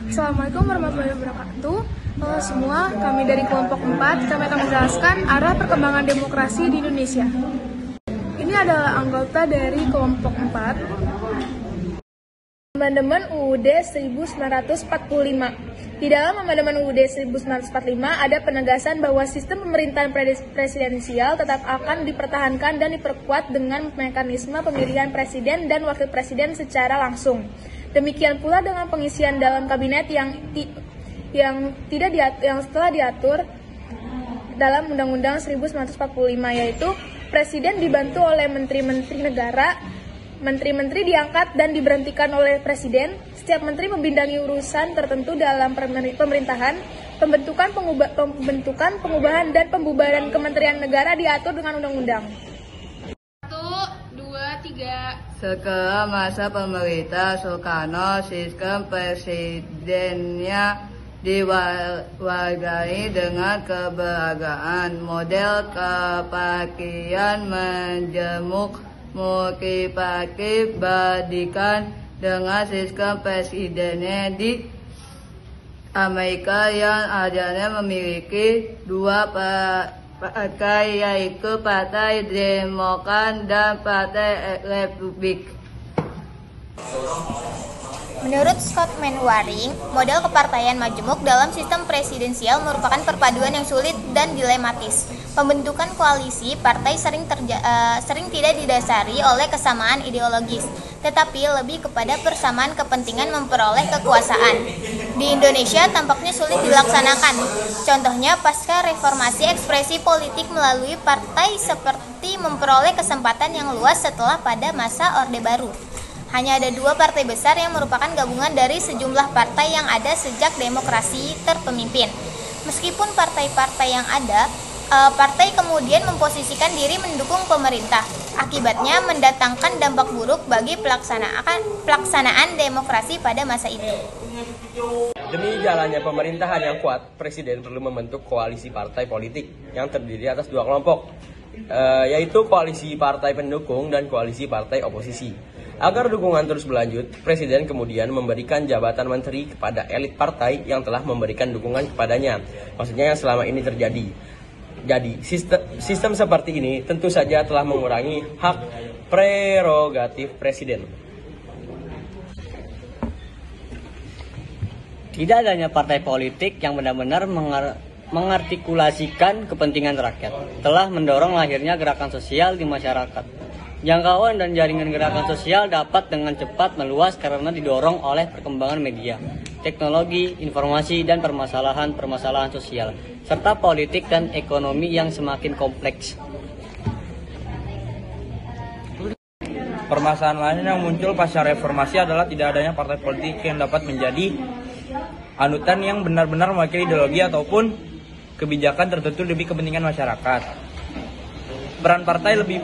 Assalamualaikum warahmatullahi wabarakatuh. Halo semua, kami dari kelompok 4, kami akan menjelaskan arah perkembangan demokrasi di Indonesia. Ini adalah anggota dari kelompok 4. Amandemen UUD 1945. Di dalam Amandemen UUD 1945 ada penegasan bahwa sistem pemerintahan presidensial tetap akan dipertahankan dan diperkuat dengan mekanisme pemilihan presiden dan wakil presiden secara langsung. Demikian pula dengan pengisian dalam kabinet yang setelah diatur dalam Undang-Undang 1945, yaitu presiden dibantu oleh menteri-menteri negara. Menteri-menteri diangkat dan diberhentikan oleh presiden. Setiap menteri membidangi urusan tertentu dalam pemerintahan. Pembentukan, pengubahan, dan pembubaran kementerian negara diatur dengan undang-undang. 1, 2, 3. Setelah masa pemerintah Soekarno, sistem presidennya diwarnai dengan keberagaman. Model kepartian menjemuk multiparti bandingkan dengan sistem presidennya di Amerika yang adanya memiliki dua partai, yaitu Partai Demokrat dan Partai Republik. Menurut Scott Mainwaring, model kepartaian majemuk dalam sistem presidensial merupakan perpaduan yang sulit dan dilematis. Pembentukan koalisi partai sering tidak didasari oleh kesamaan ideologis, tetapi lebih kepada persamaan kepentingan memperoleh kekuasaan. Di Indonesia tampaknya sulit dilaksanakan. Contohnya pasca reformasi, ekspresi politik melalui partai seperti memperoleh kesempatan yang luas setelah pada masa Orde Baru. Hanya ada dua partai besar yang merupakan gabungan dari sejumlah partai yang ada sejak demokrasi terpemimpin. Meskipun partai-partai yang ada, partai kemudian memposisikan diri mendukung pemerintah. Akibatnya mendatangkan dampak buruk bagi pelaksanaan demokrasi pada masa itu. Demi jalannya pemerintahan yang kuat, Presiden perlu membentuk koalisi partai politik yang terdiri atas dua kelompok, yaitu koalisi partai pendukung dan koalisi partai oposisi. Agar dukungan terus berlanjut, Presiden kemudian memberikan jabatan menteri kepada elit partai yang telah memberikan dukungan kepadanya. Maksudnya yang selama ini terjadi. Jadi, sistem seperti ini tentu saja telah mengurangi hak prerogatif Presiden. Tidak adanya partai politik yang benar-benar mengartikulasikan kepentingan rakyat telah mendorong lahirnya gerakan sosial di masyarakat. Jangkauan dan jaringan gerakan sosial dapat dengan cepat meluas karena didorong oleh perkembangan media, teknologi, informasi, dan permasalahan sosial, serta politik dan ekonomi yang semakin kompleks. Permasalahan lain yang muncul pasca reformasi adalah tidak adanya partai politik yang dapat menjadi anutan yang benar-benar mewakili ideologi ataupun kebijakan tertentu demi kepentingan masyarakat. Peran partai lebih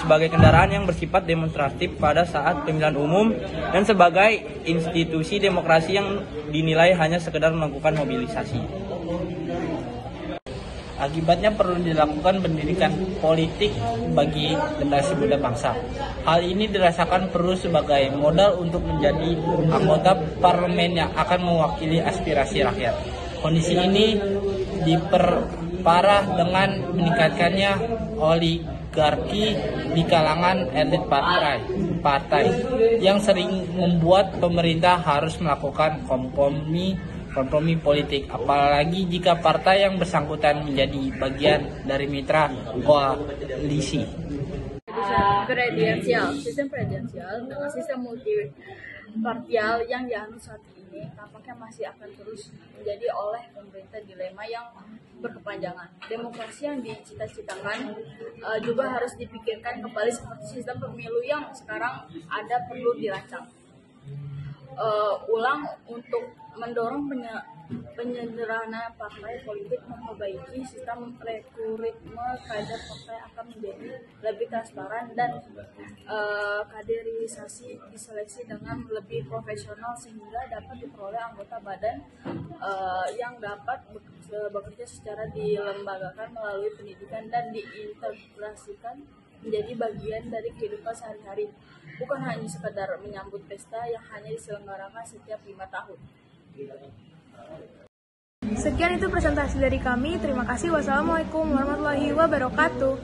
sebagai kendaraan yang bersifat demonstratif pada saat pemilihan umum dan sebagai institusi demokrasi yang dinilai hanya sekedar melakukan mobilisasi. Akibatnya perlu dilakukan pendidikan politik bagi generasi muda bangsa. Hal ini dirasakan perlu sebagai modal untuk menjadi anggota parlemen yang akan mewakili aspirasi rakyat. Kondisi ini diperparah dengan meningkatkannya oligarki di kalangan elit partai yang sering membuat pemerintah harus melakukan kompromi politik, apalagi jika partai yang bersangkutan menjadi bagian dari mitra koalisi. Sistem presidensial dengan sistem multipartial yang dianut saat ini tampaknya masih akan terus menjadi oleh pemerintah dilema yang berkepanjangan. Demokrasi yang dicita-citakan juga harus dipikirkan kembali seperti sistem pemilu yang sekarang ada perlu dirancang ulang untuk mendorong penyederhanaan partai politik, memperbaiki sistem rekrutmen kader partai akan menjadi lebih transparan dan kaderisasi diseleksi dengan lebih profesional sehingga dapat diperoleh anggota badan yang dapat bekerja secara dilembagakan melalui pendidikan dan diintegrasikan menjadi bagian dari kehidupan sehari-hari, bukan hanya sekedar menyambut pesta yang hanya diselenggarakan setiap 5 tahun. Sekian itu presentasi dari kami. Terima kasih. Wassalamualaikum warahmatullahi wabarakatuh.